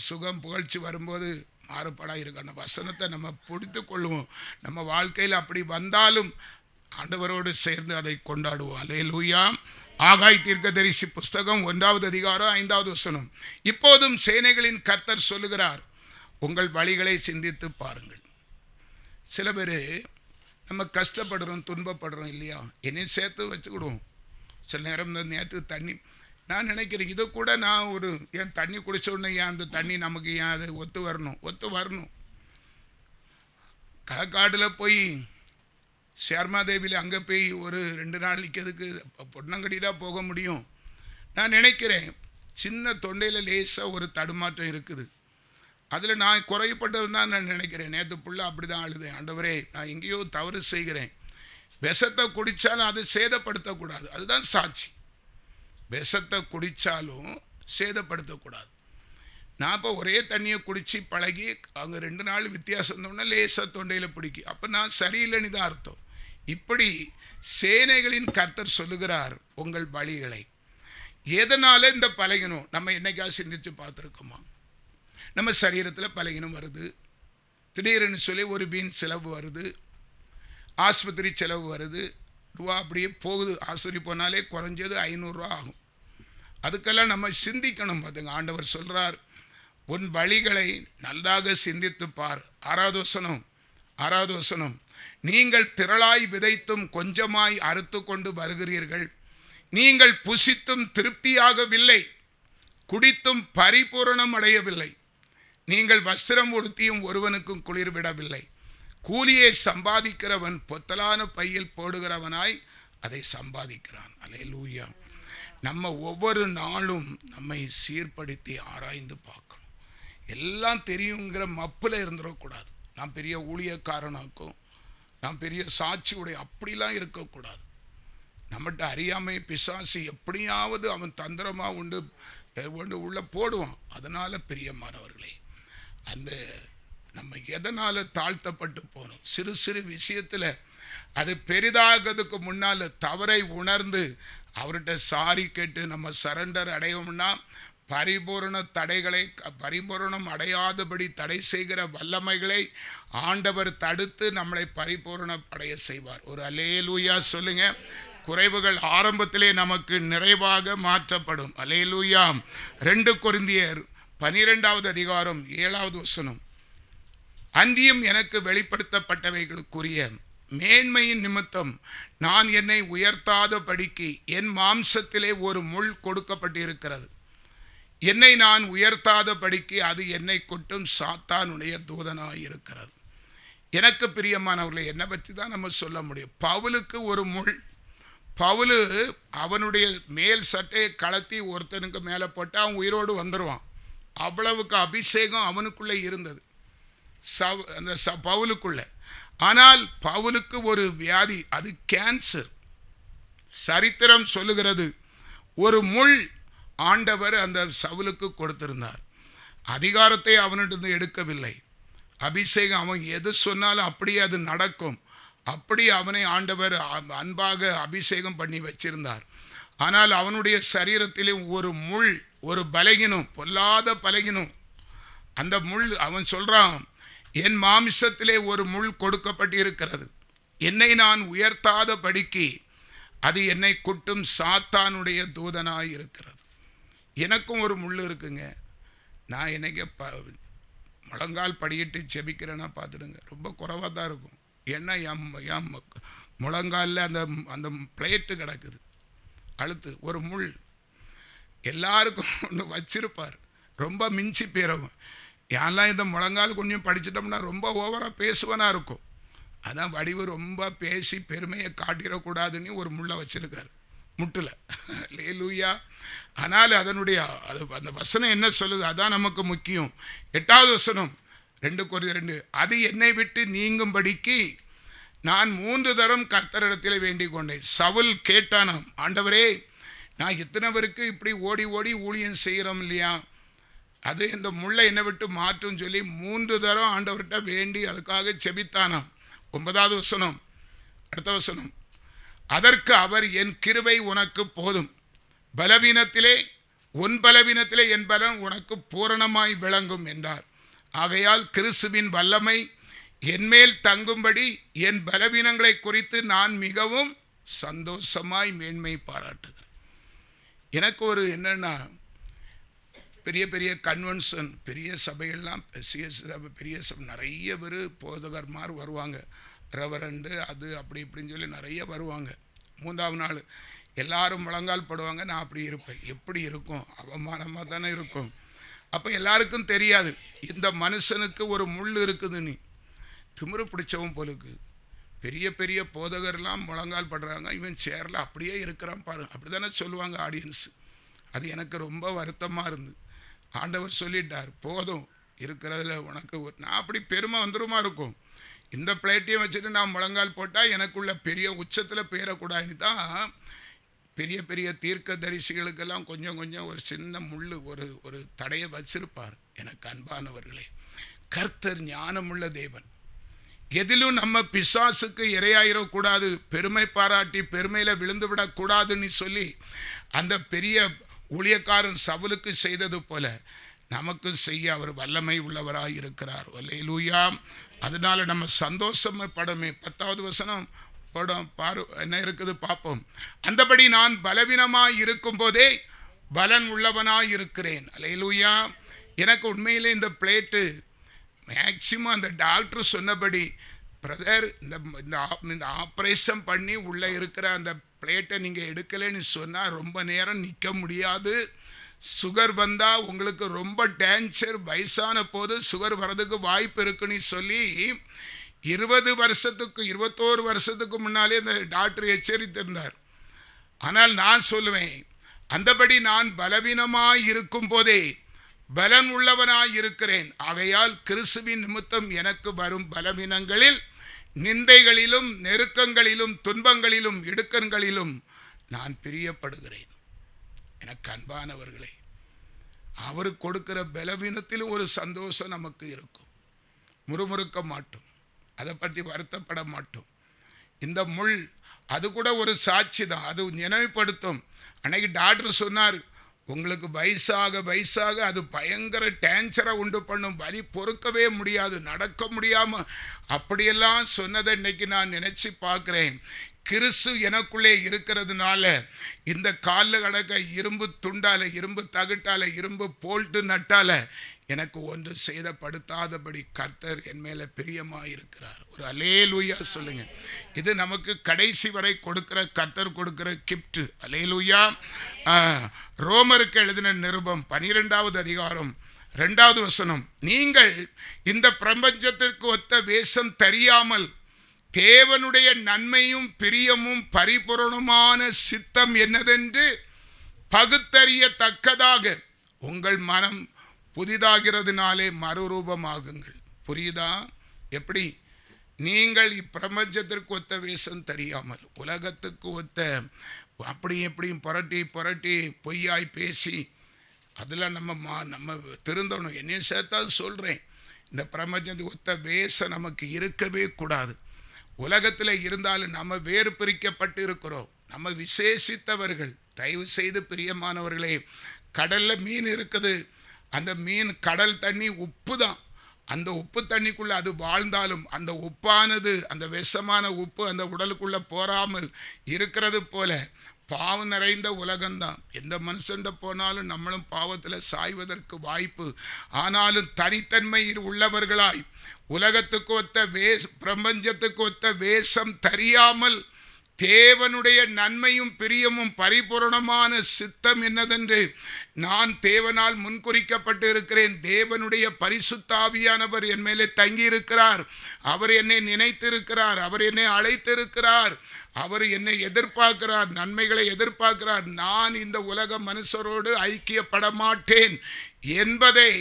சுகம் புகழ்ச்சி வரும்போது மாறுபாடாக இருக்கணும். வசனத்தை நம்ம பிடித்து கொள்வோம். நம்ம வாழ்க்கையில் அப்படி வந்தாலும் ஆண்டவரோடு சேர்ந்து அதை கொண்டாடுவோம். அல்லேலூயா. ஆகாய் தீர்க்கதரிசி புஸ்தகம் 1வது அதிகாரம் 5வது வசனம். இப்போதும் சேனைகளின் கர்த்தர் சொல்லுகிறார், உங்கள் வழிகளை சிந்தித்து பாருங்கள். சில பேர் நம்ம கஷ்டப்படுறோம், துன்பப்படுறோம் இல்லையா, என்னையும் சேர்த்து வச்சுக்கிடுவோம். சில நேரம் நேற்று தண்ணி நான் நினைக்கிறேன், இதை கூட நான் ஏன் தண்ணி குடிச்ச உடனே ஏன் அந்த தண்ணி நமக்கு ஏன் அது ஒத்து வரணும். களக்காடில் போய் சேர்மாதேவியில் அங்கே போய் ஒரு 2 நாள் நிற்கிறதுக்கு பொன்னங்கடியில் போக முடியும். நான் நினைக்கிறேன், சின்ன தொண்டையில் லேசாக ஒரு தடுமாற்றம் இருக்குது. அதில் நான் குறைப்பட்டது தான் நான் நினைக்கிறேன். நேற்று புள்ள அப்படி தான் அழுதேன், ஆண்டவரே நான் எங்கேயோ தவறு செய்கிறேன். விஷத்தை குடித்தாலும் அது சேதப்படுத்தக்கூடாது, அதுதான் சாட்சி. விஷத்தை குடித்தாலும் சேதப்படுத்தக்கூடாது. நான் இப்போ ஒரே தண்ணியை குடித்து பழகி அங்கே 2 நாள் வித்தியாசம் இருந்தோன்னா லேசாக தொண்டையில் பிடிக்கும், அப்போ நான் சரியில்லைன்னு தான் அர்த்தம். இப்படி சேனைகளின் கர்த்தர் சொல்லுகிறார், உங்கள் வழிகளை. எதனால இந்த பலகீனம் நம்ம என்னைக்காவது சிந்திச்சு பார்த்துருக்கோமா? நம்ம சரீரத்தில் பலகீனம் வருது, திடீர்னு சொல்லி ஒரு வீண் செலவு வருது, ஆஸ்பத்திரி செலவு வருது, ரூபா அப்படியே போகுது. ஆஸ்பத்திரி போனாலே குறைஞ்சது 500 ரூபா ஆகும். அதுக்கெல்லாம் நம்ம சிந்திக்கணும். அதுங்க ஆண்டவர் சொல்கிறார், உன் வழிகளை நன்றாக சிந்தித்து பார். 6வது வசனம். நீங்கள் திரளாய் விதைத்தும் கொஞ்சமாய் அறுத்து கொண்டு வருகிறீர்கள். நீங்கள் புசித்தும் திருப்தியாகவில்லை, குடித்தும் பரிபூரணம் அடையவில்லை. நீங்கள் வஸ்திரம் உடுத்தியும் ஒருவனுக்கும் குளிர் விடவில்லை. கூலியை சம்பாதிக்கிறவன் பொத்தலான பையில் போடுகிறவனாய் அதை சம்பாதிக்கிறான். அல்லேலூயா. நம்ம ஒவ்வொரு நாளும் நம்மை சீர்படுத்தி ஆராய்ந்து பார்க்கணும். எல்லாம் தெரியுங்கிற மப்பில் இருந்துடக்கூடாது. நான் பெரிய ஊழியக்காரனாக்கும், நான் பெரிய சாட்சி உடைய அப்படிலாம் இருக்கக்கூடாது. நம்மகிட்ட அறியாமை பிசாசு எப்படியாவது அவன் தந்திரமாக உள்ள போடுவான். அதனால் பிரியமானவர்களே, அந்த நம்ம எதனால் தாழ்த்தப்பட்டு போகணும்? சிறு சிறு விஷயத்தில் அது பெரிதாகிறதுக்கு முன்னால் தவறை உணர்ந்து அவர்கிட்ட சாரி கேட்டு நம்ம சரண்டர் அடையோம்னா பரிபூரணம் அடையாதபடி தடை செய்கிற வல்லமைகளை ஆண்டவர் தடுத்து நம்மளை பரிபூரணம் அடைய செய்வார். ஒரு அல்லேலூயா சொல்லுங்க. குறைவுகள் ஆரம்பத்திலே நமக்கு நிறைவாக மாற்றப்படும். அல்லேலூயா. 2 கொரிந்தியர் 12வது அதிகாரம் 7வது வசனம். அன்றியும் எனக்கு வெளிப்படுத்தப்பட்டவைகளுக்குரிய மேன்மையின் நிமித்தம் நான் என்னை உயர்த்தாதபடிக்கு என் மாம்சத்திலே ஒரு முள் கொடுக்கப்பட்டிருக்கிறது. என்னை நான் உயர்த்தாதபடிக்கு அது என்னை கொட்டும் சாத்தானுடைய தூதனாய் இருக்கிறது. எனக்கு பிரியமானவர்களை, என்னை பற்றி தான் நம்ம சொல்ல முடியும். பவுலுக்கு ஒரு முள். பவுலு அவனுடைய மேல் சட்டையை கலத்தி ஒருத்தனுக்கு மேலே போட்டு அவன் உயிரோடு வந்துடுவான். அவ்வளவுக்கு அபிஷேகம் அவனுக்குள்ளே இருந்தது, அந்த பவுலுக்குள்ள. ஆனால் பவுலுக்கு ஒரு வியாதி, அது கேன்சர். சரித்திரம் சொல்லுகிறது, ஒரு முள் ஆண்டவர் அந்த சவுலுக்கு கொடுத்திருந்தார். அதிகாரத்தை அவனிடம் எடுக்கவில்லை, அபிஷேகம். அவன் எது சொன்னாலும் அப்படியே அது நடக்கும். அப்படி அவனை ஆண்டவர் அன்பாக அபிஷேகம் பண்ணி வச்சிருந்தார். ஆனால் அவனுடைய சரீரத்திலே ஒரு முள், ஒரு பலகீனம், பொல்லாத பலகீனம். அந்த முள், அவன் சொல்றான், என் மாமிசத்திலே ஒரு முள் கொடுக்கப்பட்டிருக்கிறது. என்னை நான் உயர்த்தாத படிக்கு அது என்னை குட்டும் சாத்தானுடைய தூதனாய் இருக்கிறது. எனக்கும் ஒரு முள் இருக்குங்க. நான் என்னைக்கு முழங்கால் படியிட்டு செபிக்கிறேன்னா பார்த்துடுங்க, ரொம்ப குறைவாக தான் இருக்கும். ஏன்னா என் முழங்காலில் அந்த பிளேட்டு கிடக்குது, அழுத்து ஒரு முள். எல்லாருக்கும் ஒன்று வச்சிருப்பார், ரொம்ப மிஞ்சி போயிடவும். ஏன்லாம் இந்த முழங்கால் கொஞ்சம் படிச்சிட்டோம்னா ரொம்ப ஓவராக பேசுவனாக இருக்கும். அதான் வடிவு ரொம்ப பேசி பெருமையை காட்டிடக்கூடாதுன்னு ஒரு முள்ளை வச்சிருக்காரு முட்டில். அல்லேலூயா. ஆனால் அந்த வசனம் என்ன சொல்லுது, அதான் நமக்கு முக்கியம். 8வது வசனம் 2 கொரிந்தியர் 2. அது என்னை விட்டு நீங்கும்படிக்கு நான் 3 தரம் கர்த்தரிடத்தில் வேண்டிக் கொண்டேன். சவுல் கேட்டானாம், ஆண்டவரே நான் இத்தனை பேருக்கு இப்படி ஓடி ஓடி ஊழியம் செய்கிறோம் இல்லையா, அது இந்த முள்ளை என்னை விட்டு மாற்றும் சொல்லி 3 தரம் ஆண்டவர்கிட்ட வேண்டி அதுக்காக செபித்தானாம். 9வது வசனம், அடுத்த வசனம். அதற்கு அவர், என் கிருபை உனக்கு போதும், பலவீனத்திலே உன் பலவீனத்திலே என் பலன் உனக்கு பூரணமாய் விளங்கும் என்றார். ஆகையால் கிறிஸ்துவின் வல்லமை என்மேல் தங்கும்படி என் பலவீனங்களை குறித்து நான் மிகவும் சந்தோஷமாய் மேன்மை பாராட்டுகிறேன். எனக்கு ஒரு என்னன்னா, பெரிய பெரிய கன்வென்ஷன், பெரிய சபைகள்லாம், பெரிய சபை நிறைய பேர் போதகர்மார் வருவாங்க, ரெவரண்டு அது அப்படி இப்படின்னு சொல்லி நிறைய வருவாங்க. 3ஆவது நாள் எல்லாரும் முழங்கால் படுவாங்க. நான் அப்படி இருப்பேன். எப்படி இருக்கும்? அவமானமாக தானே இருக்கும். அப்போ எல்லாருக்கும் தெரியாது இந்த மனுஷனுக்கு ஒரு முள் இருக்குது. நீ திமிரு பிடிச்சவன் போலுக்கு. பெரிய பெரிய போதகர்லாம் முழங்கால் படுறாங்க, இவன் சேரில் அப்படியே இருக்கிறான் பாருங்க, அப்படி தானே சொல்லுவாங்க ஆடியன்ஸ். அது எனக்கு ரொம்ப வருத்தமாக இருந்து ஆண்டவர் சொல்லிட்டார், போதும் இருக்கிறதுல உனக்கு நான் அப்படி பெருமை வந்துருமா இருக்கும். இந்த பிளேட்டையும் வச்சுட்டு நான் முழங்கால் போட்டால் எனக்குள்ள பெரிய உச்சத்தில் பேரக்கூடாதுன்னு தான் பெரிய பெரிய தீர்க்க தரிசிகளுக்கெல்லாம் கொஞ்சம் கொஞ்சம் ஒரு சின்ன முள், ஒரு தடையை வச்சிருப்பார். எனக்கு அன்பானவர்களே, கர்த்தர் ஞானமுள்ள தேவன். எதிலும் நம்ம பிசாசுக்கு இரையாயிடக்கூடாது, பெருமை பாராட்டி பெருமையில் விழுந்து விடக்கூடாதுன்னு சொல்லி அந்த பெரிய ஊழியக்காரன் சவுலுக்கு செய்தது போல நமக்கும் செய்ய அவர் வல்லமை உள்ளவராக இருக்கிறார். அல்லேலூயா. அதனால நம்ம சந்தோஷப்படமே. 10வது வசனம் படம் பாரு என்ன இருக்குது பார்ப்போம். அந்தபடி நான் பலவீனமாய் இருக்கும் போதே பலன் உள்ளவனாய் இருக்கிறேன். அல்லேலூயா. எனக்கு உண்மையிலே இந்த பிளேட்டு மேக்சிமம் அந்த டாக்டர் சொன்னபடி, பிரதர் இந்த ஆப்ரேஷன் பண்ணி உள்ளே இருக்கிற அந்த பிளேட்டை நீங்கள் எடுக்கலைன்னு சொன்னால் ரொம்ப நேரம் நிற்க முடியாது, சுகர் வந்தால் உங்களுக்கு ரொம்ப டேஞ்சர், வயசான போது சுகர் வர்றதுக்கு வாய்ப்பு இருக்குன்னு சொல்லி 21 வருஷத்துக்கு முன்னாலே இந்த டாக்டர் எச்சரித்திருந்தார். ஆனால் நான் சொல்லுவேன், அந்தபடி நான் பலவீனமாய் இருக்கும் போதே பலன் உள்ளவனாய் இருக்கிறேன். ஆகையால் கிறிஸ்துவின் நிமித்தம் எனக்கு வரும் பலவீனங்களில், நிந்தைகளிலும், நெருக்கங்களிலும், துன்பங்களிலும், இடுக்கண்களிலும் நான் பிரியப்படுகிறேன். எனக்கு அன்பானவர்களே, அவர் கொடுக்கிற பலவீனத்திலும் ஒரு சந்தோஷம் நமக்கு இருக்கும். முறுமுறுக்க மாட்டோம், அதை பற்றி வருத்தப்பட மாட்டோம். இந்த முள் அது கூட ஒரு சாட்சி தான், அது நினைவுபடுத்தும். அன்னைக்கு டாக்டர் சொன்னார், உங்களுக்கு வயசாக வயசாக அது பயங்கர டேன்சரை உண்டு பண்ணும், வலி பொறுக்கவே முடியாது, நடக்க முடியாமல் அப்படியெல்லாம் சொன்னதை இன்னைக்கு நான் நினச்சி பார்க்குறேன். கிறிஸ்து எனக்குள்ளே இருக்கிறதுனால இந்த காலில் கிடக்க இரும்பு துண்டால, இரும்பு தகட்டால, இரும்பு போல்ட்டு நட்டால எனக்கு ஒன்று செய்தப்படுத்தாதபடி கர்த்தர் என் மேலே பிரியமாக இருக்கிறார். ஒரு அல்லேலூயா சொல்லுங்க. இது நமக்கு கடைசி வரை கொடுக்கிற, கர்த்தர் கொடுக்கிற கிஃப்ட். அல்லேலூயா. ரோமருக்கு எழுதின நிருபம் 12வது அதிகாரம் 2வது வசனம், நீங்கள் இந்த பிரபஞ்சத்திற்கு ஒத்த வேஷம் தெரியாமல் தேவனுடைய நன்மையும் பிரியமும் பரிபூரணமான சித்தம் என்னதென்று பகுத்தறியத்தக்கதாக உங்கள் மனம் புதிதாகிறதுனாலே மறுரூபமாகுங்கள். புரியுதா? எப்படி? நீங்கள் இப்பிரபஞ்சத்திற்கு ஒத்த வேஷம் தெரியாமல், உலகத்துக்கு ஒத்த அப்படி எப்படியும் புரட்டி புரட்டி பொய்யாய் பேசி அதில் நம்ம திருந்தணும். என்னையும் சேர்த்தா சொல்கிறேன், இந்த பிரபஞ்சத்துக்கு ஒத்த வேஷம் நமக்கு இருக்கவே கூடாது. உலகத்தில் இருந்தாலும் நம்ம வேறு பிரிக்கப்பட்டு இருக்கிறோம், நம்ம விசேஷித்தவர்கள். தயவு செய்து பிரியமானவர்களே, கடலில் மீன் இருக்குது, அந்த மீன் கடல் தண்ணி உப்பு தான், அந்த உப்பு தண்ணிக்குள்ளே அது வாழ்ந்தாலும் அந்த உப்பானது, அந்த விஷமான உப்பு அந்த உடலுக்குள்ளே போகாமல் இருக்கிறது போல பாவம் நிறைந்த உலகம்தான். எந்த மனுஷன்ட போனாலும் நம்மளும் பாவத்தில் சாய்வதற்கு வாய்ப்பு. ஆனாலும் தனித்தன்மை உள்ளவர்களாய் உலகத்துக்கு ஒத்த பிரபஞ்சத்துக்கு ஒத்த வேஷம் தெரியாமல் தேவனுடைய நன்மையும் பிரியமும் பரிபூரணமான சித்தம் என்னதென்று நான் தேவனால் முன்குறிக்கப்பட்டு இருக்கிறேன். தேவனுடைய பரிசுத்த ஆவியானவர் என் மேலே தங்கி இருக்கிறார். அவர் என்னை நினைத்திருக்கிறார், அவர் என்னை அழைத்திருக்கிறார், அவர் என்னை எதிர்பார்க்கிறார், நன்மைகளை எதிர்பார்க்கிறார். நான் இந்த உலக மனுஷரோடு ஐக்கியப்பட மாட்டேன் என்பதை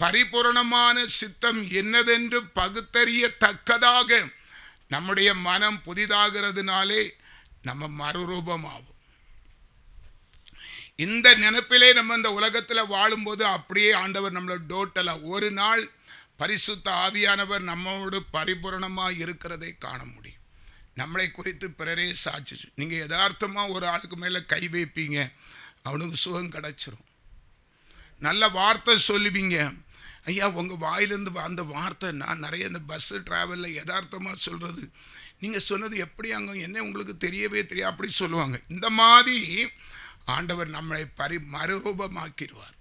பரிபூரணமான சித்தம் என்னதென்று பகுத்தறியத்தக்கதாக நம்முடைய மனம் புதிதாகிறதுனாலே நம்ம மறுரூபமாகும். இந்த நினைப்பிலே நம்ம இந்த உலகத்தில் வாழும்போது அப்படியே ஆண்டவர் நம்மளை டோட்டலா ஒரு நாள் பரிசுத்த ஆவியானவர் நம்மோடு பரிபூரணமாக இருக்கிறதை காண முடியும். நம்மளை குறித்து பிறரே சாட்சி. நீங்கள் யதார்த்தமாக ஒரு ஆளுக்கு மேலே கை வைப்பீங்க, அவனுக்கு சுகம் கிடச்சிரும். நல்ல வார்த்தை சொல்லுவீங்க. ஐயா உங்கள் வாயிலிருந்து அந்த வார்த்தை நான் நிறைய இந்த பஸ்ஸு ட்ராவலில் யதார்த்தமாக சொல்கிறது, நீங்கள் சொன்னது எப்படி அங்கே என்ன உங்களுக்கு தெரியவே தெரியாது அப்படி சொல்லுவாங்க. இந்த மாதிரி ஆண்டவர் நம்மளை மறுரூபமாக்கிடுவார்.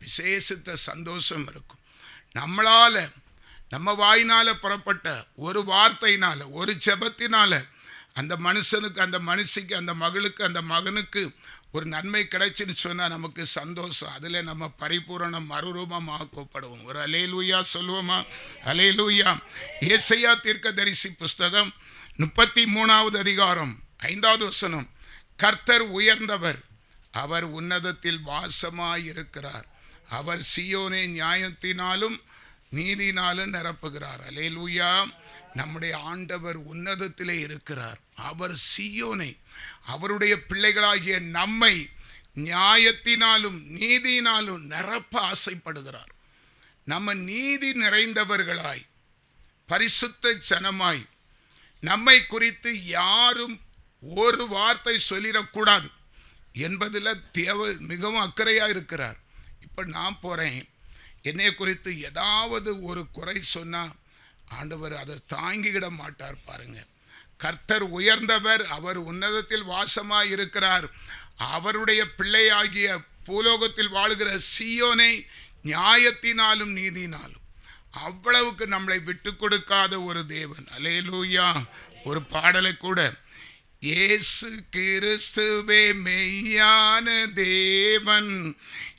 விசேஷத்த சந்தோஷம் இருக்கும். நம்மளால் நம்ம வாயினால் புறப்பட்ட ஒரு வார்த்தையினால், ஒரு ஜெபத்தினால் அந்த மனுஷனுக்கு, அந்த மனுஷிக்கு, அந்த மகளுக்கு, அந்த மகனுக்கு ஒரு நன்மை கிடைச்சின்னு சொன்னால் நமக்கு சந்தோஷம். அதில் நம்ம பரிபூரணம் மறுரூபமாக்கப்படுவோம். ஒரு அல்லேலூயா சொல்லுவோமா? அல்லேலூயா. ஏசாயா தீர்க்கதரிசி புஸ்தகம் 33வது அதிகாரம் 5வது வசனம். கர்த்தர் உயர்ந்தவர், அவர் உன்னதத்தில் வாசமாயிருக்கிறார், அவர் சீயோனை நியாயத்தினாலும் நீதினாலும் நிரப்புகிறார். அல்லேலூயா. நம்முடைய ஆண்டவர் உன்னதத்திலே இருக்கிறார். அவர் சீயோனை, அவருடைய பிள்ளைகளாகிய நம்மை நியாயத்தினாலும் நீதியினாலும் நிரப்ப ஆசைப்படுகிறார். நம்ம நீதி நிறைந்தவர்களாய், பரிசுத்த ஜனமாய், நம்மை குறித்து யாரும் ஒரு வார்த்தை சொல்லிடக்கூடாது என்பதில் மிகவும் அக்கறையாக இருக்கிறார். இப்போ நான் போகிறேன், என்னை குறித்து ஏதாவது ஒரு குறை சொன்னால் ஆண்டவர் அதை தாங்கிக்கிட மாட்டார். பாருங்க, கர்த்தர் உயர்ந்தவர், அவர் உன்னதத்தில் வாசமாய் இருக்கிறார், அவருடைய பிள்ளையாகிய பூலோகத்தில் வாழுகிற சீயோனை நியாயத்தினாலும் நீதினாலும் அவ்வளவுக்கு நம்மளை விட்டு கொடுக்காத ஒரு தேவன். அல்லேலூயா. ஒரு பாடலை கூட, இயேசு கிறிஸ்துவே மெய்யான தேவன்,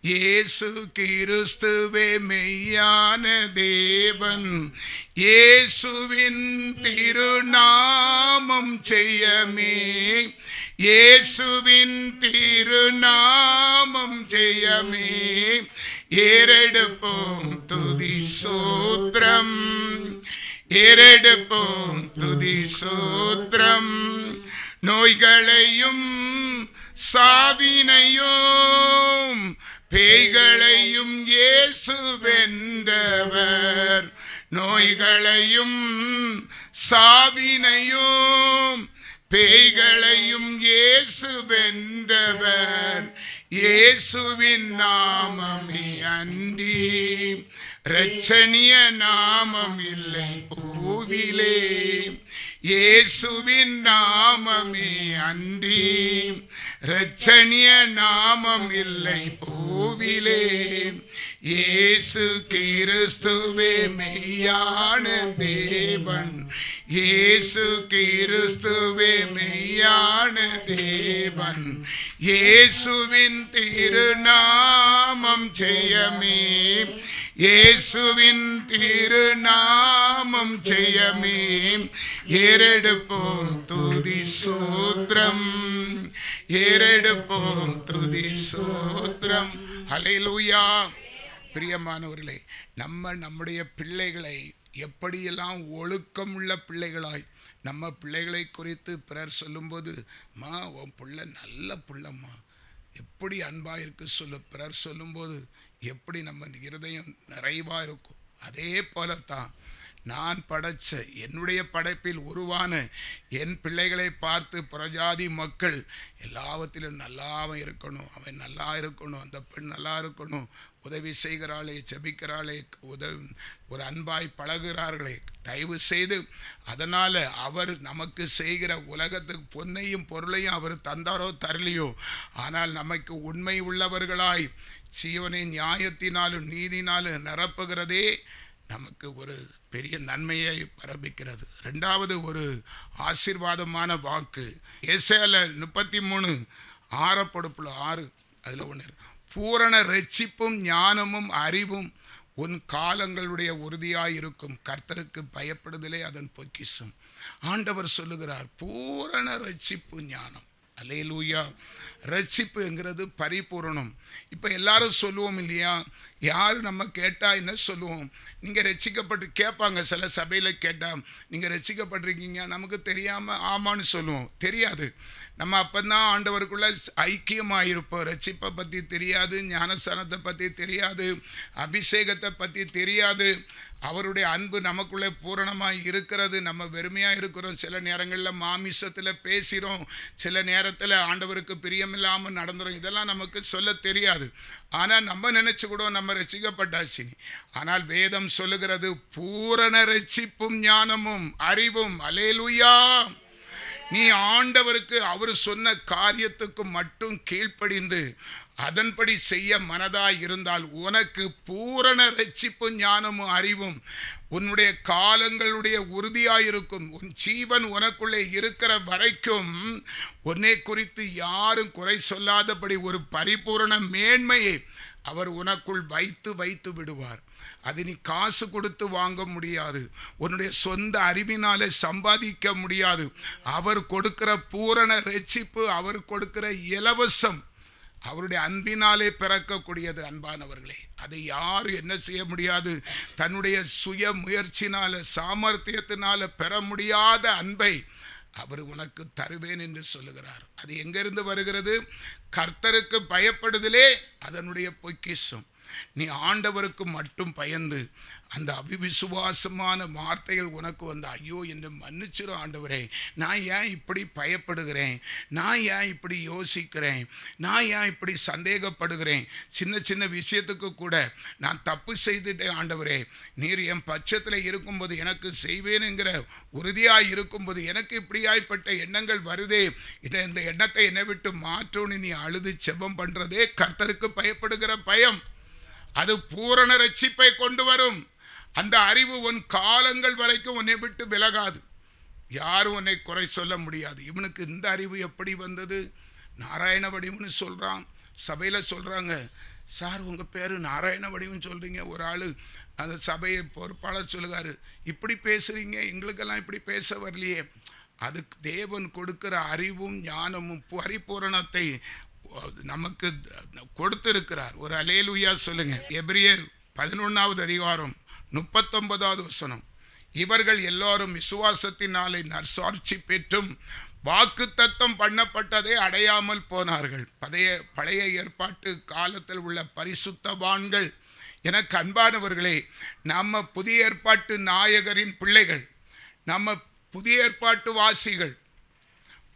இயேசு கிறிஸ்துவே மெய்யான தேவன், இயேசுவின் திருநாமம் ஜெயமே, இயேசுவின் திருநாமம் ஜெயமே, ஏறெடுப்போம் துதி சோத்ரம், ஏறெடுப்போம் துதி சோத்ரம், நோய்களையும் சாவினையும் பேய்களையும் இயேசு வென்றவர், நோய்களையும் சாவினையும் பேய்களையும் இயேசு வென்றவர், இயேசுவின் நாமமே அன்றி இரட்சணிய நாமம் இல்லை பூவிலே, இயேசுவின் நாமமே அன்றி இரட்சணிய நாமம் இல்லை பூவிலே, இயேசு கிறிஸ்துவே மெய்யான தேவன், இயேசு கிறிஸ்துவே மெய்யான தேவன், இயேசுவின் திருநாமம் ஜெயமே, இயேசுவின் திருநாமம் ஜெயமே, ஏறெடுப்போம் துதி சோத்ரம், ஏறெடுப்போம் துதி சோத்ரம். அல்லேலூயா. பிரியமானவர்களே, நம்முடைய பிள்ளைகளை எப்படியெல்லாம் ஒழுக்கமுள்ள பிள்ளைகளாய், நம்ம பிள்ளைகளை குறித்து பிறர் சொல்லும்போது, மா உன் பிள்ளை நல்ல பிள்ளைம்மா, எப்படி அன்பாக இருக்கு சொல்லு, பிறர் சொல்லும்போது எப்படி நம்ம இருதயம் நிறைவாக இருக்கும். அதே போலத்தான் நான் படைச்ச என்னுடைய படைப்பில் உருவான என் பிள்ளைகளை பார்த்து புறஜாதி மக்கள் எல்லாவற்றிலும் நல்லாவும் இருக்கணும், அவன் நல்லா இருக்கணும், அந்த பெண் நல்லா இருக்கணும், உதவி செய்கிறாளே, ஜெபிக்கிறாளே, ஒரு அன்பாய் பழகுகிறார்களே, தயவு செய்து அதனால் அவர் நமக்கு செய்கிற உலகத்துக்கு பொன்னையும் பொருளையும் அவர் தந்தாரோ தரலையோ, ஆனால் நமக்கு உண்மை உள்ளவர்களாய் சீயோனை நியாயத்தினாலும் நீதினாலும் நிரப்புகிறதே நமக்கு ஒரு பெரிய நன்மையை பரப்பிக்கிறது. ரெண்டாவது ஒரு ஆசீர்வாதமான வாக்கு ஏசாயா 33:6 அதில் ஒன்று, பூரண ரட்சிப்பும் ஞானமும் அறிவும் உன் காலங்களுடைய உறுதியாயிருக்கும், கர்த்தருக்கு பயப்படுதலே அதன் பொக்கிஷம். ஆண்டவர் சொல்லுகிறார், பூரண ரட்சிப்பு ஞானம். அல்லேலூயா. ரட்சிப்புங்கிறது பரிபூரணம். இப்போ எல்லாரும் சொல்லுவோம் இல்லையா, யார் நம்ம கேட்டால் என்ன சொல்லுவோம், நீங்கள் ரட்சிக்கப்பட்டு கேட்பாங்க, சில சபையில் கேட்டால் நீங்கள் ரட்சிக்கப்பட்டிருக்கீங்க, நமக்கு தெரியாமல் ஆமான்னு சொல்லுவோம். தெரியாது, நம்ம அப்போ தான் ஆண்டவருக்குள்ளே ஐக்கியமாக இருப்போம். ரட்சிப்பை பற்றி தெரியாது, ஞானஸ்தானத்தை பற்றி தெரியாது, அபிஷேகத்தை பற்றி தெரியாது, அவருடைய அன்பு நமக்குள்ளே பூரணமாக இருக்கிறது. நம்ம வெறுமையாக இருக்கிறோம், சில நேரங்களில் மாமிசத்தில் பேசுகிறோம், சில நேரத்தில் ஆண்டவருக்கு பிரியம் இல்லாமல் நடந்துடும். இதெல்லாம் நமக்கு சொல்ல தெரியாது. ஆனால் நம்ம நினைச்சு கூட நம்ம ரட்சிக்கப்பட்டாச்சு. ஆனால் வேதம் சொல்லுகிறது பூரண ரட்சிப்பும் ஞானமும் அறிவும். அல்லேலூயா. நீ ஆண்டவருக்கு அவர் சொன்ன காரியத்துக்கு மட்டும் கீழ்ப்படிந்து அதன்படி செய்ய மனதாய் இருந்தால் உனக்கு பூரண ரட்சிப்பு ஞானமும் அறிவும் உன்னுடைய காலங்களுடைய உறுதியாயிருக்கும். உன் ஜீவன் உனக்குள்ளே இருக்கிற வரைக்கும் உன்னை குறித்து யாரும் குறை சொல்லாதபடி ஒரு பரிபூரண மேன்மையை அவர் உனக்குள் வைத்து விடுவார். அது நீ காசு கொடுத்து வாங்க முடியாது, உன்னுடைய சொந்த அறிவினாலே சம்பாதிக்க முடியாது. அவர் கொடுக்கிற பூரண ரட்சிப்பு, அவர் கொடுக்கிற இலவசம், அவருடைய அன்பினாலே பிறக்கக்கூடியது. அன்பானவர்களே, அதை யாரும் என்ன செய்ய முடியாது. தன்னுடைய சுய முயற்சினால சாமர்த்தியத்தினால பெற முடியாத அன்பை அவர் உனக்கு தருவேன் என்று சொல்லுகிறார். அது எங்கிருந்து வருகிறது? கர்த்தருக்கு பயப்படுதலே அதனுடைய பொக்கிஷம். நீ ஆண்டவருக்கு மட்டும் பயந்து அந்த அவிவிசுவாசமான வார்த்தைகள் உனக்கு வந்து ஐயோ என்று மன்னிச்சிரும் ஆண்டவரே, நான் ஏன் இப்படி பயப்படுகிறேன், நான் ஏன் இப்படி யோசிக்கிறேன், நான் ஏன் இப்படி சந்தேகப்படுகிறேன், சின்ன சின்ன விஷயத்துக்கு கூட நான் தப்பு செய்துட்டேன் ஆண்டவரே, நீர் என் பட்சத்தில் இருக்கும்போது எனக்கு செய்வேனுங்கிற உறுதியாக இருக்கும்போது எனக்கு இப்படியாய்ப்பட்ட எண்ணங்கள் வருதே, இந்த எண்ணத்தை என்னை விட்டு மாற்றோன்னு நீ அழுது செபம் பண்ணுறதே கர்த்தருக்கு பயப்படுகிற பயம். அது பூரண ரட்சிப்பை கொண்டு வரும். அந்த அறிவு உன் காலங்கள் வரைக்கும் உன்னை விட்டு விலகாது. யாரும் உன்னை குறை சொல்ல முடியாது. இவனுக்கு இந்த அறிவு எப்படி வந்தது? நாராயண வடிவுன்னு சொல்கிறான். சபையில் சொல்கிறாங்க, சார் உங்கள் பேர் நாராயண வடிவுன்னு சொல்கிறீங்க. ஒரு ஆள் அந்த சபையை பொறுப்பாளர் சொல்லுகாரு, இப்படி பேசுகிறீங்க, எங்களுக்கெல்லாம் இப்படி பேச வரலையே. அதுக்கு தேவன் கொடுக்கிற அறிவும் ஞானமும் பரிபூரணத்தை நமக்கு கொடுத்திருக்கிறார். ஒரு அல்லேலூயா சொல்லுங்க. எபிரியர் 11வது அதிகாரம் 39வது வசனம். இவர்கள் எல்லாரும் விசுவாசத்தினாலே நற்சாட்சி பெற்றும் வாக்குத்தத்தம் பண்ணப்பட்டதை அடையாமல் போனார்கள். பழைய ஏற்பாட்டு காலத்தில் உள்ள பரிசுத்தவான்கள். எனக்கு அன்பானவர்களே, நம்ம புதிய ஏற்பாட்டு நாயகரின் பிள்ளைகள், நம்ம புதிய ஏற்பாட்டு வாசிகள்,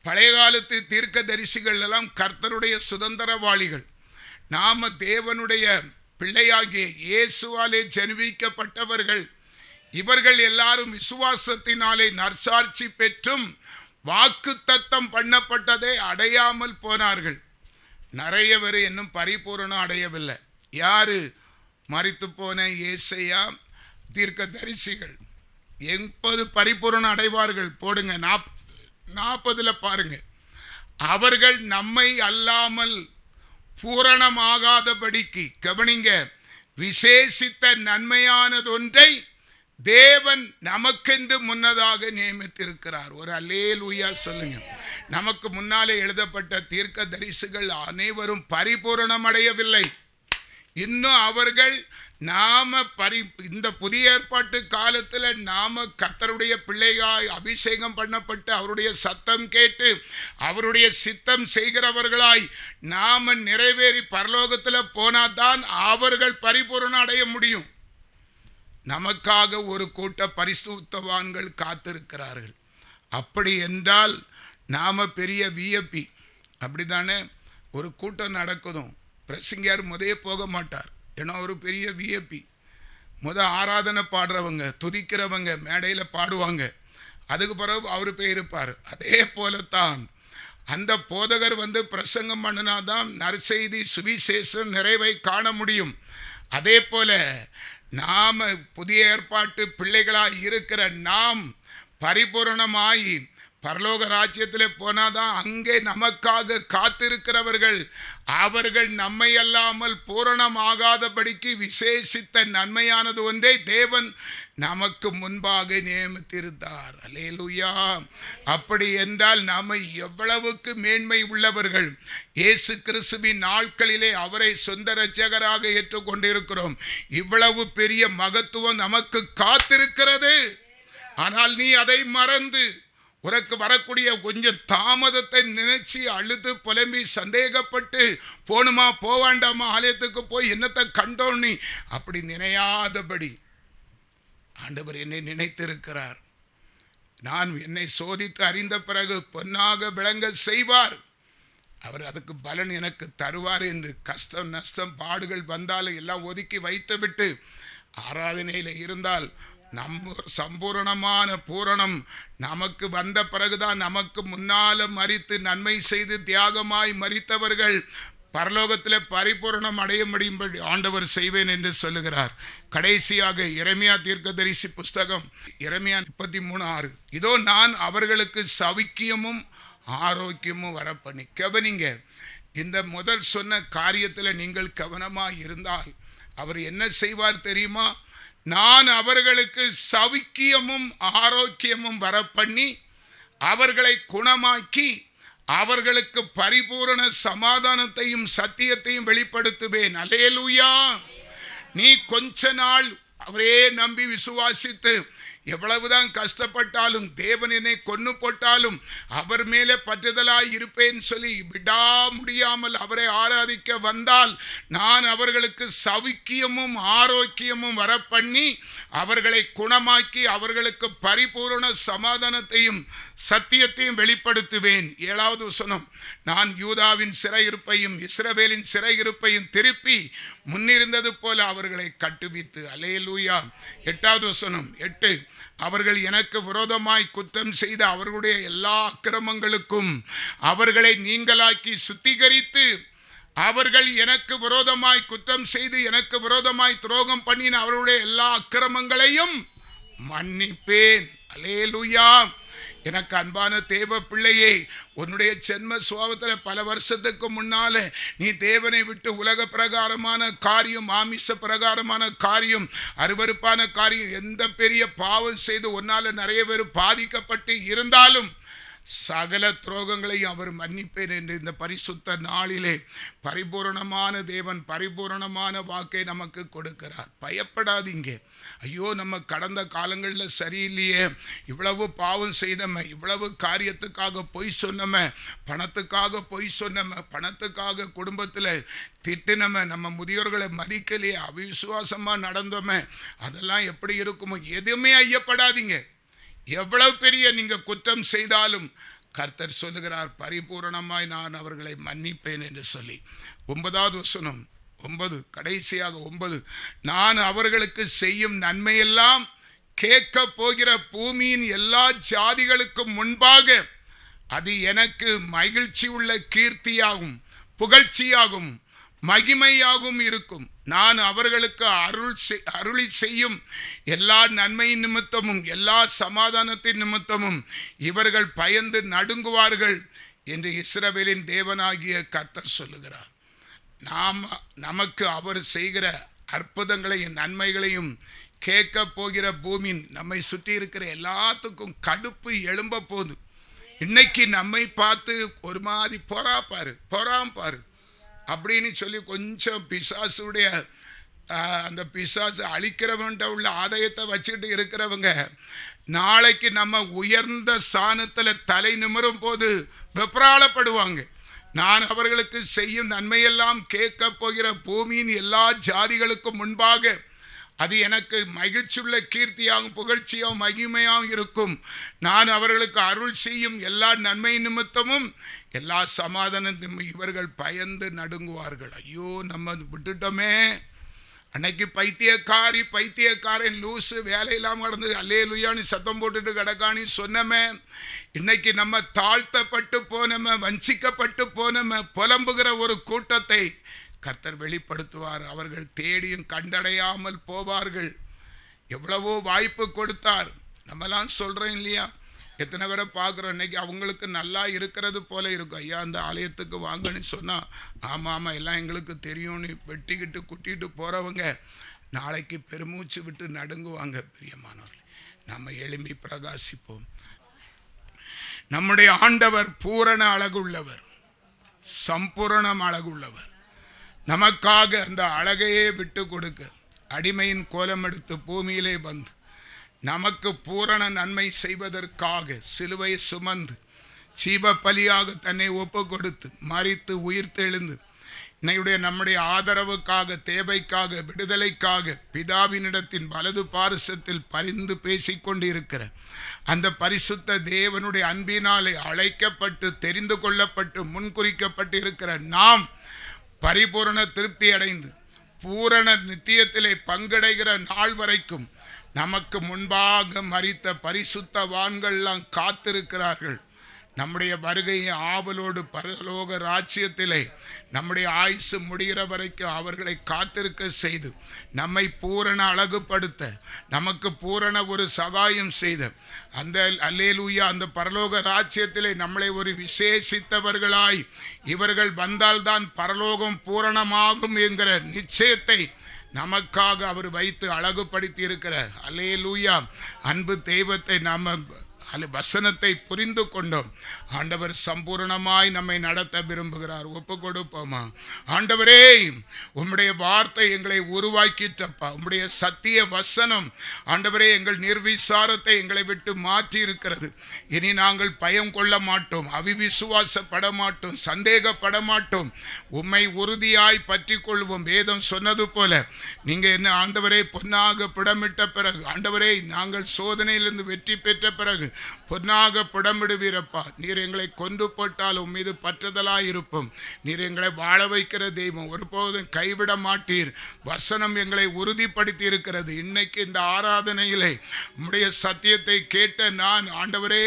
பழைய காலத்து தீர்க்க தரிசிகள் எல்லாம் கர்த்தருடைய சுதந்திரவாளிகள். நாம தேவனுடைய பிள்ளையாகிய இயேசுவாலே ஜெனிவிக்கப்பட்டவர்கள். இவர்கள் எல்லாரும் விசுவாசத்தினாலே நற்சாட்சி பெற்றும் வாக்குத்தத்தம் பண்ணப்பட்டதை அடையாமல் போனார்கள். நிறைய பேர் இன்னும் பரிபூரணம் அடையவில்லை. யாரு? மரித்து போன ஏசையா தீர்க்க தரிசிகள். 80 பரிபூரணம் அடைவார்கள். போடுங்க 40 பாருங்க. அவர்கள் நம்மை அல்லாமல் பூரணமாகாதபடிக்கு, கவனிங்க, விசேஷித்த நன்மையானதொன்றை தேவன் நமக்கென்று முன்னதாக நியமித்திருக்கிறார். ஒரு அல்லேலூயா சொல்லுங்க. நமக்கு முன்னாலே எழுதப்பட்ட தீர்க்க தரிசிகள் அனைவரும் பரிபூரணம் அடையவில்லை. இன்னும் அவர்கள் இந்த புதிய ஏற்பாட்டு காலத்தில் நாம கர்த்தருடைய பிள்ளையாய் அபிஷேகம் பண்ணப்பட்டு அவருடைய சத்தம் கேட்டு அவருடைய சித்தம் செய்கிறவர்களாய் நாம நிறைவேறி பரலோகத்தில் போனாதான் அவர்கள் பரிபூரணம் அடைய முடியும். நமக்காக ஒரு கூட்ட பரிசுத்தவான்கள் காத்திருக்கிறார்கள். அப்படி என்றால் நாம பெரிய விஐபி. அப்படித்தானே? ஒரு கூட்டம் நடக்குதும் பிரசங்கியார் முதே போக மாட்டார். ஏன்னா ஒரு பெரிய விஐபி. ஆராதனை பாடுறவங்க, துதிக்கிறவங்க மேடையில் பாடுவாங்க. அதுக்கு பிறகு அவர் போயிருப்பார். அதே போலத்தான் அந்த போதகர் வந்து பிரசங்கம் பண்ணினாதான் நற்செய்தி சுவிசேஷம் நிறைவை காண முடியும். அதே போல நாம் புதிய ஏற்பாட்டு பிள்ளைகளாக இருக்கிற நாம் பரிபூரணமாகி பரலோக ராஜ்யத்தில் போனாதான் அங்கே நமக்காக காத்திருக்கிறவர்கள் அவர்கள் நம்மை அல்லாமல் பூரணமாகாதபடிக்கு விசேஷித்த நன்மையானது ஒன்றை தேவன் நமக்கு முன்பாக நியமித்திருந்தார். அல்லேலூயா. அப்படி என்றால் நாம் எவ்வளவுக்கு மேன்மை உள்ளவர்கள். இயேசு கிறிஸ்துவின் நாட்களிலே அவரை சொந்த இரட்சகராக ஏற்றுக்கொண்டிருக்கிறோம். இவ்வளவு பெரிய மகத்துவம் நமக்கு காத்திருக்கிறது. ஆனால் நீ அதை மறந்து உனக்கு வரக்கூடிய கொஞ்சம் தாமதத்தை நினைச்சு அழுது புலம்பி சந்தேகப்பட்டு போணுமா போவாண்டாமா ஆலயத்துக்கு போய் என்னத்தை கண்டோன்னு அப்படி நினையாதபடி ஆண்டவர் என்னை நினைத்திருக்கிறார். நான் என்னை சோதித்து அறிந்த பிறகு பொன்னாக விளங்க செய்வார். அவர் அதுக்கு பலன் எனக்கு தருவார் என்று கஷ்டம் நஷ்டம் பாடுகள் வந்தாலும் எல்லாம் ஒதுக்கி வைத்துவிட்டு ஆராதனையில் இருந்தால் நம்ம சம்பூரணமான பூரணம் நமக்கு வந்த பிறகுதான். நமக்கு முன்னால மரித்து நன்மை செய்து தியாகமாய் மரித்தவர்கள் பரலோகத்தில் பரிபூரணம் அடைய முடியும்படி ஆண்டவர் செய்வேன் என்று சொல்லுகிறார். கடைசியாக எரேமியா தீர்க்கதரிசி புஸ்தகம் எரேமியா 33:6, இதோ நான் அவர்களுக்கு சௌக்கியமும் ஆரோக்கியமும் வரப்பண்ணி. கவனிங்க, இந்த முதல் சொன்ன காரியத்தில் நீங்கள் கவனமாக இருந்தால் அவர் என்ன செய்வார் தெரியுமா? நான் அவர்களுக்கு சௌக்கியமும் ஆரோக்கியமும் வரப்பண்ணி அவர்களை குணமாக்கி அவர்களுக்கு பரிபூரண சமாதானத்தையும் சத்தியத்தையும் வெளிப்படுத்துவேன். அல்லேலூயா. நீ கொஞ்ச நாள் அவரே நம்பி விசுவாசித்து எவ்வளவுதான் கஷ்டப்பட்டாலும் தேவன் என்னை கொன்னு போட்டாலும் அவர் மேலே பற்றுதலாய் இருப்பேன் சொல்லி விடா முடியாமல் அவரை ஆராதிக்க வந்தால் நான் அவர்களுக்கு சௌக்கியமும் ஆரோக்கியமும் வரப்பண்ணி அவர்களை குணமாக்கி அவர்களுக்கு பரிபூரண சமாதானத்தையும் சத்தியத்தையும் வெளிப்படுத்துவேன். 7வது வசனம், நான் யூதாவின் சிறையிருப்பையும் இஸ்ரவேலின் சிறையிருப்பையும் திருப்பி முன்னிருந்தது போல அவர்களை கட்டுவித்து. அல்லேலூயா. 8வது வசனம் 8, அவர்கள் எனக்கு விரோதமாய் குற்றம் செய்த அவர்களுடைய எல்லா அக்கிரமங்களுக்கும் அவர்களை நீங்களாக்கி சுத்திகரித்து அவர்கள் எனக்கு விரோதமாய் குற்றம் செய்து எனக்கு விரோதமாய் துரோகம் பண்ணின அவர்களுடைய எல்லா அக்கிரமங்களையும் மன்னிப்பேன். அல்லேலூயா. எனக்கு அன்பான தேவ பிள்ளையே, உன்னுடைய ஜென்ம சுபாவத்தில் பல வருஷத்துக்கு முன்னால நீ தேவனை விட்டு உலக பிரகாரமான காரியம், ஆமிச பிரகாரமான காரியம், அருவருப்பான காரியம், எந்த பெரிய பாவம் செய்து உன்னால நிறைய பேர் பாதிக்கப்பட்டு இருந்தாலும் சகல துரோகங்களையும் அவர் மன்னிப்பேன் என்று இந்த பரிசுத்த நாளிலே பரிபூரணமான தேவன் பரிபூரணமான வாக்கை நமக்கு கொடுக்கிறார். பயப்படாதீங்க. ஐயோ, நம்ம கடந்த காலங்களில் சரியில்லையே, இவ்வளவு பாவம் செய்தமே, இவ்வளவு காரியத்துக்காக பொய் சொன்னமே, பணத்துக்காக பொய் சொன்னமே, பணத்துக்காக குடும்பத்தில் திட்டினமே, நம்ம முதியோர்களை மதிக்கலையே, அவிசுவாசமாக நடந்தோமே, அதெல்லாம் எப்படி இருக்குமோ, எதுவுமே ஐயப்படாதீங்க. எவ்வளவு பெரிய நீங்க குற்றம் செய்தாலும் கர்த்தர் சொல்லுகிறார் பரிபூரணமாய் நான் அவர்களை மன்னிப்பேன் என்று சொல்லி. 9வது வசனம் 9, கடைசியாக 9, நான் அவர்களுக்கு செய்யும் நன்மையெல்லாம் கேட்க போகிற பூமியின் எல்லா ஜாதிகளுக்கும் முன்பாக அது எனக்கு மகிழ்ச்சி உள்ள கீர்த்தியாகும் புகழ்ச்சியாகும் மகிமையாகவும் இருக்கும். நான் அவர்களுக்கு அருளி செய்யும் எல்லா நன்மை நிமித்தமும் எல்லா சமாதானத்தின் நிமித்தமும் இவர்கள் பயந்து நடுங்குவார்கள் என்று இஸ்ரவேலின் தேவனாகிய கர்த்தர் சொல்லுகிறார். நமக்கு அவர் செய்கிற அற்புதங்களையும் நன்மைகளையும் கேட்க போகிற பூமியின் நம்மை சுற்றி இருக்கிற எல்லாத்துக்கும் கடுப்பு எழும்ப போகுது. இன்னைக்கு நம்மை பார்த்து ஒரு மாதிரி பொறாம் பாரு அப்படின்னு சொல்லி கொஞ்சம் பிசாசுடைய அந்த பிசாசு அழிக்கிறவன்ட்ட உள்ள ஆதாயத்தை வச்சுக்கிட்டு இருக்கிறவங்க நாளைக்கு நம்ம உயர்ந்த ஸ்தானத்தில் தலை நிமிரும் போது வெப்ராளப்படுவாங்க. நான் அவர்களுக்கு செய்யும் நன்மையெல்லாம் கேட்க போகிற பூமியின் எல்லா ஜாதிகளுக்கும் முன்பாக அது எனக்கு மகிழ்ச்சியுள்ள கீர்த்தியாகவும் புகழ்ச்சியாகவும் மகிமையாகவும் இருக்கும். நான் அவர்களுக்கு அருள் செய்யும் எல்லா நன்மை நிமித்தமும் எல்லா சமாதானத்தையும் இவர்கள் பயந்து நடுங்குவார்கள். ஐயோ, நம்ம விட்டுட்டோமே. அன்னைக்கு பைத்தியக்காரன் லூசு வேலையில்லாமல் நடந்து அல்லேலூயான்னு சத்தம் போட்டுட்டு கிடக்கானி சொன்னமே. இன்னைக்கு நம்ம தாழ்த்தப்பட்டு போனோமே, வஞ்சிக்கப்பட்டு போனோமே, புலம்புகிற ஒரு கூட்டத்தை கர்த்தர் வெளிப்படுத்துவார். அவர்கள் தேடியும் கண்டடையாமல் போவார்கள். எவ்வளவோ வாய்ப்பு கொடுத்தார். நம்மலாம் சொல்கிறோம் இல்லையா, எத்தனை பேரை பார்க்குறோம். இன்னைக்கு அவங்களுக்கு நல்லா இருக்கிறது போல இருக்கும். ஐயா, அந்த ஆலயத்துக்கு வாங்கன்னு சொன்னால் ஆமாம் எல்லாம் எங்களுக்கு தெரியும்னு வெட்டிக்கிட்டு குட்டிட்டு போகிறவங்க நாளைக்கு பெருமூச்சு விட்டு நடுங்குவாங்க. பிரியமானவர்களே, நம்ம எழும்பி பிரகாசிப்போம். நம்முடைய ஆண்டவர் பூரண அழகுள்ளவர், சம்பூரணம் அழகுள்ளவர். நமக்காக அந்த அழகையே விட்டு கொடுக்க அடிமையின் கோலம் எடுத்து பூமியிலே வந்து நமக்கு பூரண நன்மை செய்வதற்காக சிலுவை சுமந்து ஜீவ பலியாக தன்னை ஒப்பு கொடுத்து மரித்து உயிர்த்தெழுந்து இன்னையுடைய நம்முடைய ஆதரவுக்காக, தேவைக்காக, விடுதலைக்காக பிதாவினிடத்தின் வலது பாரிசத்தில் பரிந்து பேசிக்கொண்டு இருக்கிற அந்த பரிசுத்த தேவனுடைய அன்பினாலே அழைக்கப்பட்டு, தெரிந்து கொள்ளப்பட்டு, முன்குறிக்கப்பட்டு இருக்கிற நாம் பரிபூரண திருப்தி அடைந்து பூரண நித்தியத்திலே பங்கடைகிற நாள் வரைக்கும் நமக்கு முன்பாக மரித்த பரிசுத்தவான்கள்லாம் காத்திருக்கிறார்கள். நம்முடைய வருகையை ஆவலோடு பரலோக ராஜ்யத்திலே நம்முடைய ஆயுசு முடிகிற வரைக்கும் அவர்களை காத்திருக்க செய்து நம்மை பூரண அழகுபடுத்த, நமக்கு பூரண ஒரு சகாயம் செய்த அந்த அல்லேலூயா அந்த பரலோக ராஜ்யத்திலே நம்மளை ஒரு விசேஷித்தவர்களாய் இவர்கள் வந்தால்தான் பரலோகம் பூரணமாகும் என்கிற நிச்சயத்தை நமக்காக அவர் வைத்து அழகுபடுத்தி இருக்கிற அல்லேலூயா அன்பு தெய்வத்தை நாம் வசனத்தை புரிந்து கொண்டோம். ஆண்டவர் சம்பூர்ணமாய் நம்மை நடத்த விரும்புகிறார். ஒப்பு கொடுப்போமா? ஆண்டவரே, உம்முடைய வார்த்தை எங்களை உருவாக்கிட்டப்பா. உம்முடைய சத்திய வசனம் ஆண்டவரே எங்கள் நிர்விசாரத்தை எங்களை விட்டு மாற்றி இருக்கிறது. இனி நாங்கள் பயம் கொள்ள மாட்டோம், அவிவிசுவாசப்பட மாட்டோம், சந்தேகப்பட மாட்டோம். உம்மை உறுதியாய் பற்றி கொள்வோம். வேதம் சொன்னது போல நீங்க என்ன ஆண்டவரே பொன்னாக புடமிட்ட பிறகு, ஆண்டவரே நாங்கள் சோதனையிலிருந்து வெற்றி பெற்ற பிறகு பொன்னாக புடமிடுவீரப்பா. நீர் எங்களை கொண்டு போட்டால் உம் மீது பற்றுதலாய் இருப்போம். நீர் எங்களை வாழ வைக்கிற தெய்வம், ஒருபோதும் கைவிட மாட்டீர். வசனம் எங்களை உறுதிப்படுத்தி இருக்கிறது. இன்னைக்கு இந்த ஆராதனையிலே உம்முடைய சத்தியத்தை கேட்ட நான் ஆண்டவரே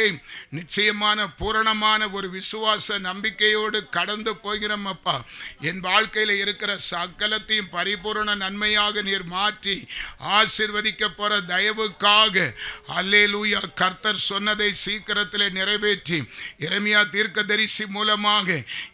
நிச்சயமான பூரணமான ஒரு விசுவாச நம்பிக்கையோடு கடந்து போகிறோம் அப்பா. என் வாழ்க்கையில் இருக்கிற சகலத்தையும் பரிபூரண நன்மையாக நீர் மாற்றி ஆசீர்வதிக்க போற தயவுக்காக அல்லேலூயா. கர்த்தர் சொன்னதை சீக்கிரத்திலே நிறைவேற்றி எரேமியா தீர்க்கதரிசி மூலமாக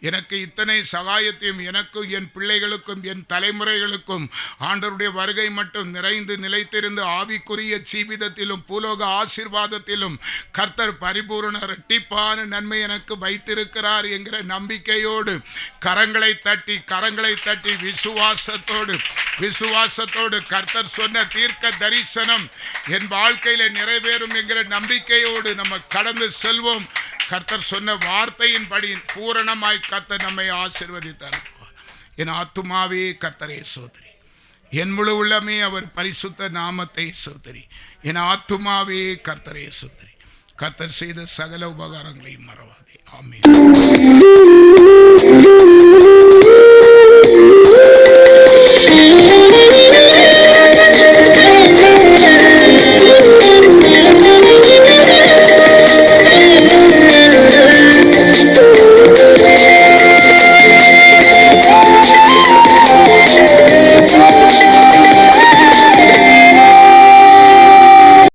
எனக்கு இத்தனை சகாயத்தையும் எனக்கும் என் பிள்ளைகளுக்கும் என் தலைமுறைகளுக்கும் ஆண்டவருடைய வருகை மட்டும் நிறைந்து நிலைத்திருந்து ஆவிக்குரிய ஜீவிதத்திலும் பூலோக ஆசீர்வாதத்திலும் கர்த்தர் பரிபூரண இரட்டிப்பான நன்மை எனக்கு வைத்திருக்கிறார் என்கிற நம்பிக்கையோடு கரங்களை தட்டி விசுவாசத்தோடு கர்த்தர் சொன்ன தீர்க்க தரிசனம் என் வாழ்க்கையில நிறைவேறும் என்கிற நம்பிக்கையோடு நம்ம கடந்து செல்வோம். கர்த்தர் சொன்ன வார்த்தையின்படி பூரணமாய் கர்த்தர் நம்மை ஆசீர்வதித்தார். என் ஆத்துமாவே கர்த்தரை சோதரி, என் முழு உள்ளமே அவர் பரிசுத்த நாமத்தை சோதரி. என் ஆத்துமாவே கர்த்தரை சோதரி. கர்த்தர் செய்த சகல உபகாரங்களையும் மறவாதே. ஆமென்.